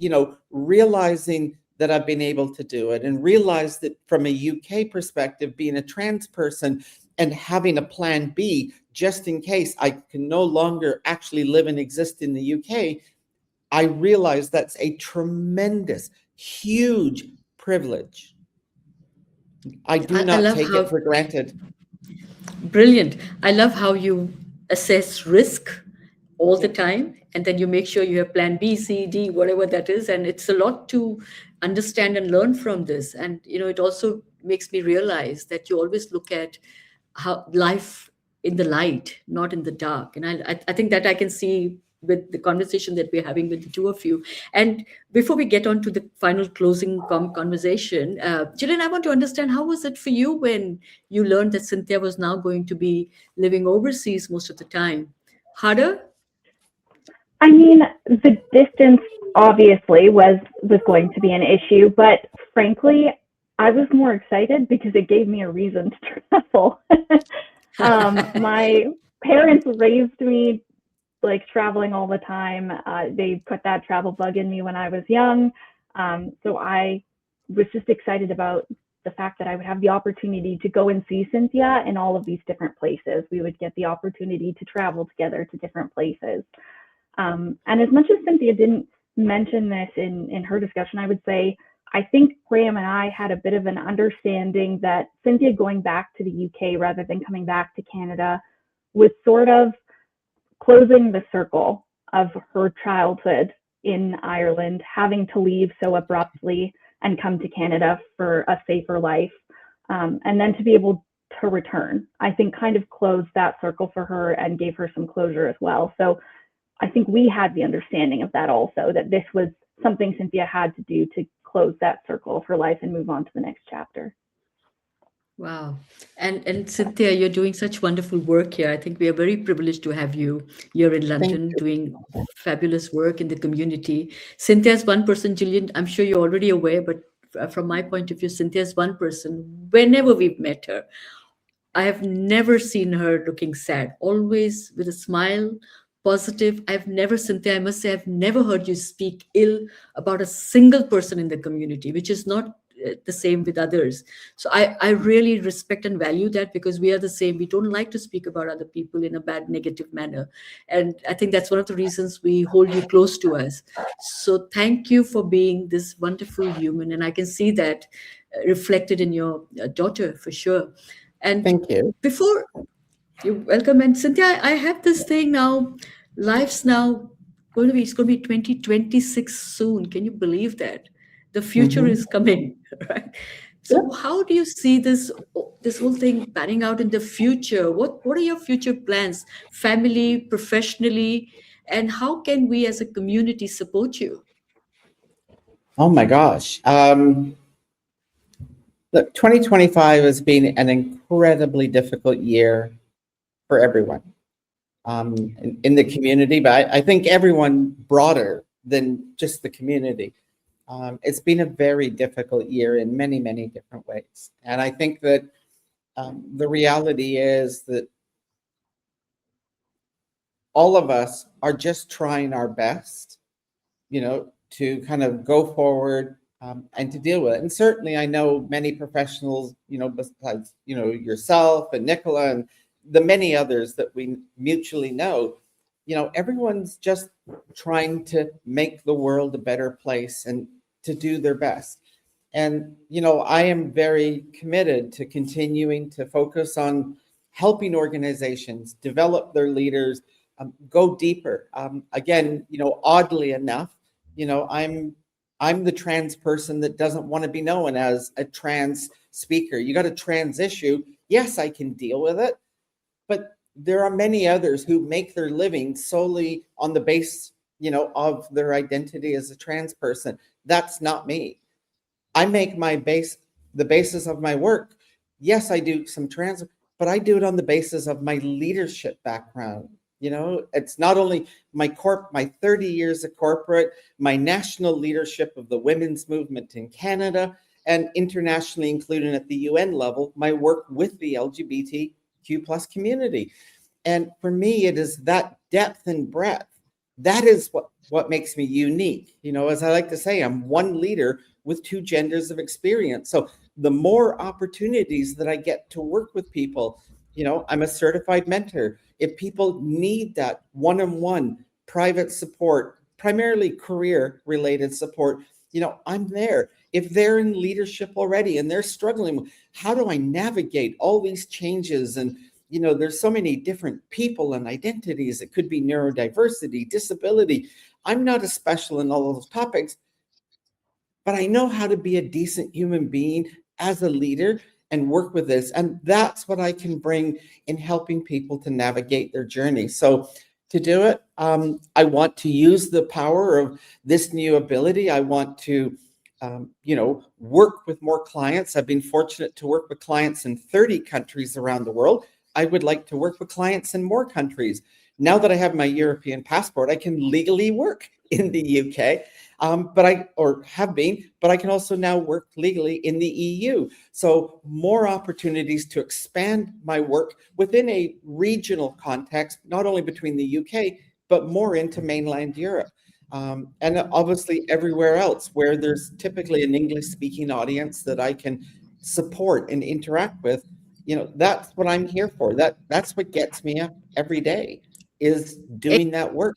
B: realizing that I've been able to do it, and realize that from a UK perspective, being a trans person and having a plan B, just in case I can no longer actually live and exist in the UK, I realize that's a tremendous, huge privilege. I do
A: I
B: not
A: love
B: take it
A: how
B: for granted.
A: brilliant. I love how you assess risk all the
B: Yeah.
A: time, and then you make sure you have plan B, C, D, whatever that is. And it's a lot to understand and learn from this. And it also makes me realize that you always look at how life in the light, not in the dark. And I think that I can see with the conversation that we're having with the two of you. And before we get on to the final closing conversation, Jillian, I want to understand, how was it for you when you learned that Cynthia was now going to be living overseas most of the time? Harder?
C: I mean, the distance obviously was going to be an issue, but frankly, I was more excited because it gave me a reason to travel. My parents raised me like traveling all the time. They put that travel bug in me when I was young. So I was just excited about the fact that I would have the opportunity to go and see Cynthia in all of these different places. We would get the opportunity to travel together to different places. And as much as Cynthia didn't mention this in her discussion, I would say I think Graham and I had a bit of an understanding that Cynthia going back to the UK rather than coming back to Canada was sort of closing the circle of her childhood in Ireland, having to leave so abruptly and come to Canada for a safer life, and then to be able to return, I think kind of closed that circle for her and gave her some closure as well. So I think we had the understanding of that also, that this was something Cynthia had to do to close that circle of her life and move on to the next chapter.
A: Wow. And Cynthia, you're doing such wonderful work here. I think we are very privileged to have you here in
B: Thank
A: London
B: you.
A: doing fabulous work in the community. Cynthia's one person, Gillian, I'm sure you're already aware, but from my point of view, Cynthia's one person. Whenever we've met her, I have never seen her looking sad, always with a smile, positive. I've never, Cynthia, I must say, I've never heard you speak ill about a single person in the community, which is not the same with others. So I really respect and value that, because we are the same. We don't like to speak about other people in a bad, negative manner. And I think that's one of the reasons we hold you close to us. So thank you for being this wonderful human. And I can see that reflected in your daughter for sure. And
B: Thank you.
A: before you're welcome, and Cynthia, I have this thing now. Life's now it's going to be 2026 soon. Can you believe that? The future
B: Mhm.
A: is coming, right?
B: Yep.
A: So how do you see this whole thing panning out in the future? What are your future plans, family, professionally, and how can we as a community support you?
B: Oh my gosh. Look, 2025 has been an incredibly difficult year for everyone, in the community, but I think everyone broader than just the community. It's been a very difficult year in many, many different ways. And I think that the reality is that all of us are just trying our best, to kind of go forward, and to deal with it. And certainly I know many professionals, besides, yourself and Nicola and the many others that we mutually know, everyone's just trying to make the world a better place and to do their best. And, I am very committed to continuing to focus on helping organizations develop their leaders, go deeper. Again, oddly enough, I'm the trans person that doesn't want to be known as a trans speaker. You got a trans issue. Yes, I can deal with it, but there are many others who make their living solely on the base, of their identity as a trans person. That's not me. I make the basis of my work. Yes, I do some trans, but I do it on the basis of my leadership background. It's not only my 30 years of corporate, my national leadership of the women's movement in Canada, and internationally, including at the UN level, my work with the LGBTQ plus community. And for me, it is that depth and breadth. That is what makes me unique. As I like to say, I'm one leader with two genders of experience. So the more opportunities that I get to work with people, I'm a certified mentor. If people need that one-on-one private support, primarily career related support, I'm there. If they're in leadership already and they're struggling, how do I navigate all these changes? And there's so many different people and identities. It could be neurodiversity, disability. I'm not a special in all of those topics, but I know how to be a decent human being as a leader and work with this. And that's what I can bring in helping people to navigate their journey. So to do it. I want to use the power of this new ability. I want to, work with more clients. I've been fortunate to work with clients in 30 countries around the world. I would like to work with clients in more countries. Now that I have my European passport, I can legally work in the UK, but I can also now work legally in the EU. So more opportunities to expand my work within a regional context, not only between the UK, but more into mainland Europe. And obviously everywhere else where there's typically an English speaking audience that I can support and interact with. That's what I'm here for. That's what gets me up every day, is doing that work.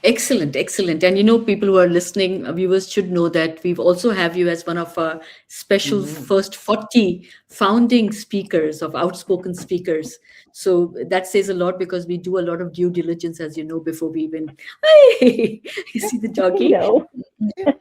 A: Excellent, excellent. And people who are listening, viewers should know that we've also have you as one of our special
B: Mhm.
A: first 40 founding speakers of outspoken speakers. So that says a lot because we do a lot of due diligence, as you know, before we even, hey, you see the doggy?
C: No.
B: Yeah.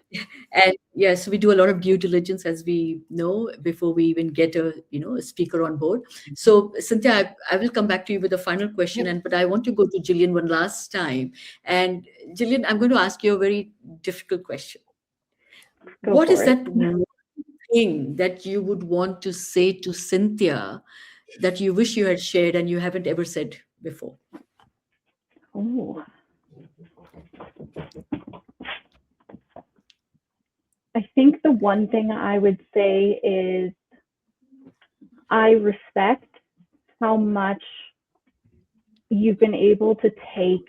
A: And yes, we do a lot of due diligence, as we know, before we even get a speaker on board. So Cynthia, I will come back to you with a final question,
B: Yep.
A: but I want to go to Gillian one last time. And Gillian, I'm going to ask you a very difficult question.
C: Go
A: What is
C: for it.
A: that one thing that you would want to say to Cynthia that you wish you had shared and you haven't ever said before?
C: Oh. I think the one thing I would say is I respect how much you've been able to take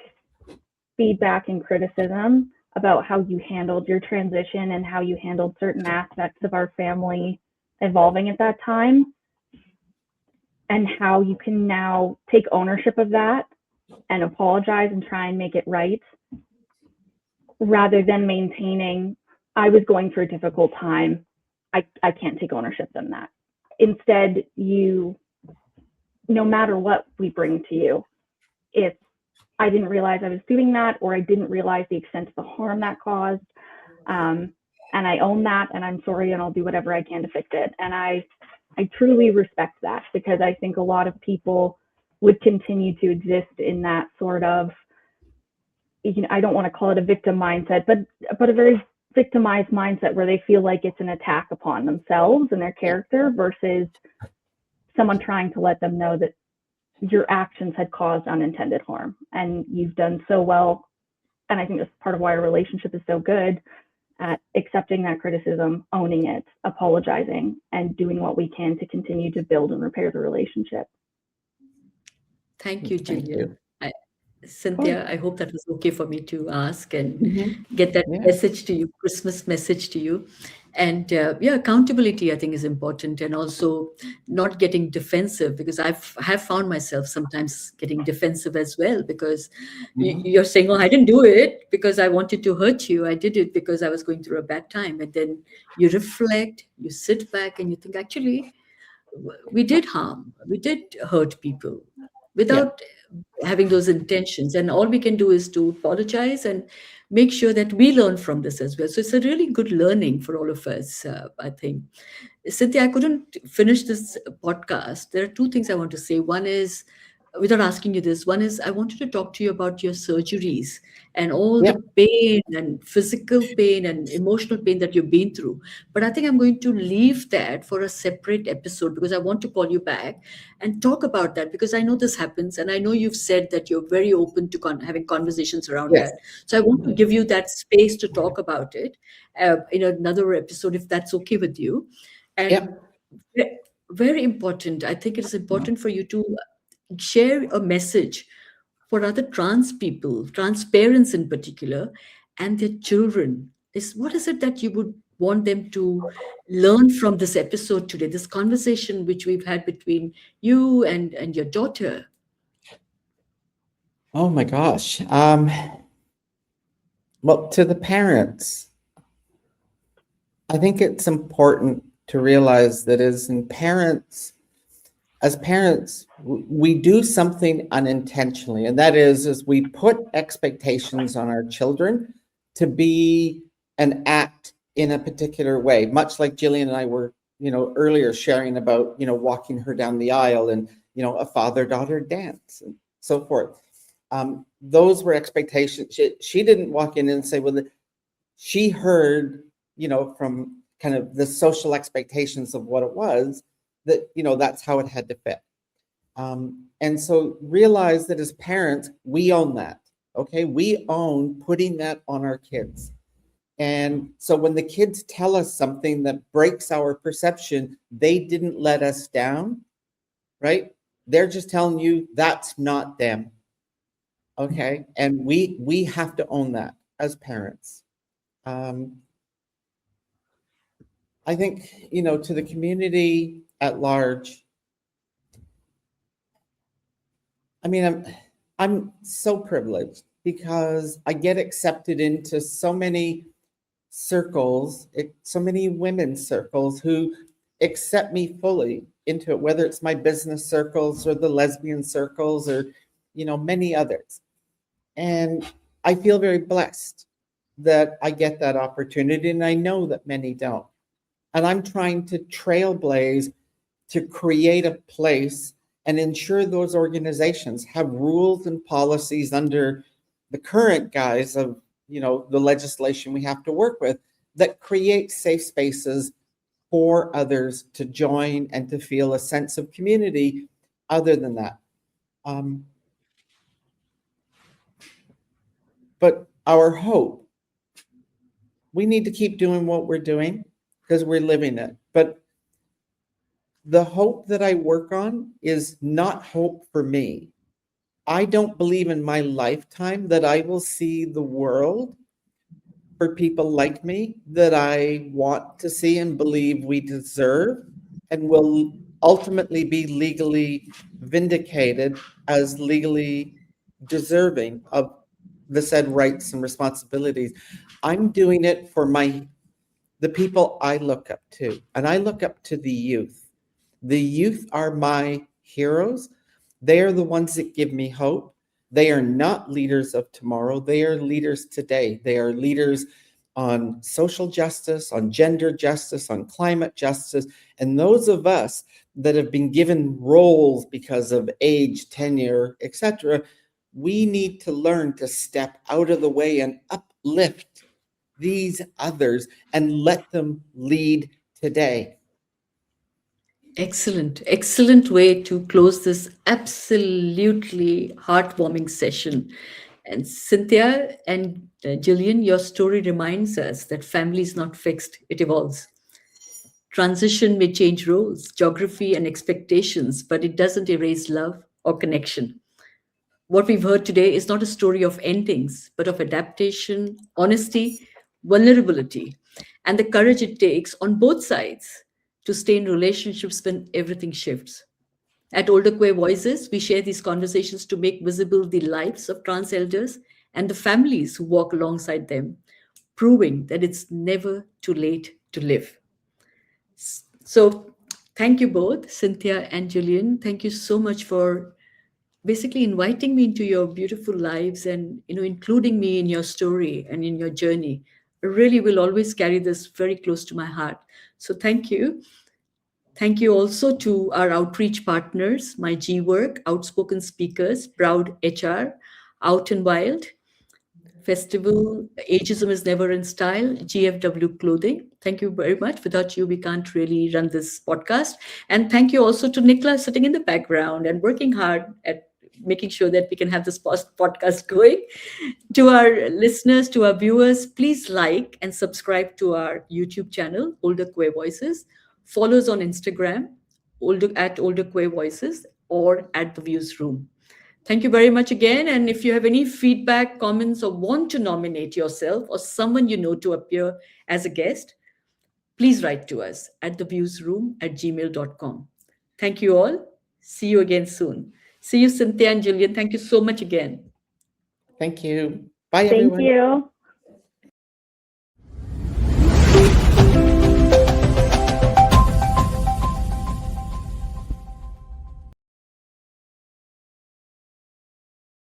C: feedback and criticism about how you handled your transition and how you handled certain aspects of our family evolving at that time, and how you can now take ownership of that and apologize and try and make it right, rather than maintaining, I was going through a difficult time, I can't take ownership in that. Instead, no matter what we bring to you, if I didn't realize I was doing that, or I didn't realize the extent of the harm that caused, and I own that, and I'm sorry, and I'll do whatever I can to fix it. And I truly respect that, because I think a lot of people would continue to exist in that sort of, I don't want to call it a victim mindset, but a very victimized mindset where they feel like it's an attack upon themselves and their character, versus someone trying to let them know that your actions had caused unintended harm, and you've done so well. And I think that's part of why our relationship is so good, at accepting that criticism, owning it, apologizing, and doing what we can to continue to build and repair the relationship.
A: Thank you,
B: Thank
A: Gillian.
B: you.
A: Cynthia, I hope that was okay for me to ask and
B: Mhm.
A: get that
B: Yeah.
A: message to you, Christmas message to you. And accountability, I think, is important, and also not getting defensive, because have found myself sometimes getting defensive as well, because
B: Mhm.
A: you're saying, "Oh, I didn't do it because I wanted to hurt you. I did it because I was going through a bad time." And then you reflect, you sit back, and you think, actually, we did harm, we did hurt people
B: Yeah.
A: without having those intentions, and all we can do is to apologize and make sure that we learn from this as well. So it's a really good learning for all of us, I think. Cynthia, I couldn't finish this podcast. There are two things I want to say. One is, without asking you this, one is I wanted to talk to you about your surgeries and all the
B: Yeah.
A: pain and physical pain and emotional pain that you've been through. But I think I'm going to leave that for a separate episode, because I want to call you back and talk about that, because I know this happens. And I know you've said that you're very open to having conversations around
B: Yes.
A: that. So I want to give you that space to talk about it in another episode, if that's okay with you.
B: Yeah.
A: And very important, I think it is important for you to share a message for other trans people, trans parents in particular, and their children. What is it that you would want them to learn from this episode today, this conversation which we've had between you and your daughter?
B: Oh my gosh. Well, to the parents, I think it's important to realize that as parents, we do something unintentionally, and that is we put expectations on our children to be and act in a particular way, much like Gillian and I were, earlier sharing about, walking her down the aisle and, a father-daughter dance and so forth. Those were expectations. She didn't walk in and say, well, she heard, from kind of the social expectations of what it was, that, that's how it had to fit. And so realize that as parents, we own that. Okay. We own putting that on our kids. And so when the kids tell us something that breaks our perception, they didn't let us down, right? They're just telling you that's not them. Okay. And we have to own that as parents. I think, to the community at large, I mean, I'm so privileged because I get accepted into so many circles, so many women's circles who accept me fully into it, whether it's my business circles or the lesbian circles or, many others. And I feel very blessed that I get that opportunity, and I know that many don't. And I'm trying to trailblaze to create a place and ensure those organizations have rules and policies under the current guise of, the legislation we have to work with that create safe spaces for others to join and to feel a sense of community other than that. But our hope, we need to keep doing what we're doing because we're living it. But the hope that I work on is not hope for me. I don't believe in my lifetime that I will see the world for people like me that I want to see and believe we deserve and will ultimately be legally vindicated as legally deserving of the said rights and responsibilities. I'm doing it for the people I look up to, and I look up to the youth. The youth are my heroes. They are the ones that give me hope. They are not leaders of tomorrow. They are leaders today. They are leaders on social justice, on gender justice, on climate justice. And those of us that have been given roles because of age, tenure, etc., we need to learn to step out of the way and uplift these others and let them lead today.
A: Excellent, excellent way to close this absolutely heartwarming session. And Cynthia and Gillian, your story reminds us that family is not fixed, it evolves. Transition may change roles, geography, and expectations, but it doesn't erase love or connection. What we've heard today is not a story of endings, but of adaptation, honesty, vulnerability, and the courage it takes on both sides to stay in relationships when everything shifts. At Older Queer Voices, we share these conversations to make visible the lives of trans elders and the families who walk alongside them, proving that it's never too late to live. So, thank you both, Cynthia and Julian. Thank you so much for basically inviting me into your beautiful lives and including me in your story and in your journey. I really will always carry this very close to my heart. So, thank you. Thank you also to our outreach partners, my G Work, Outspoken Speakers, Proud HR, Out and Wild, Festival, Ageism is Never in Style, GFW Clothing. Thank you very much. Without you, we can't really run this podcast. And thank you also to Nicola sitting in the background and working hard at making sure that we can have this podcast going. To our listeners, to our viewers, please like and subscribe to our YouTube channel, Older Queer Voices. Follow us on Instagram, at Older Queer Voices or at The Views Room. Thank you very much again. And if you have any feedback, comments, or want to nominate yourself or someone you know to appear as a guest, please write to us at theviewsroom@gmail.com. Thank you all. See you again soon. See you, Cynthia and Julian. Thank you so much again.
B: Thank you. Bye,
C: Thank
B: everyone.
C: you.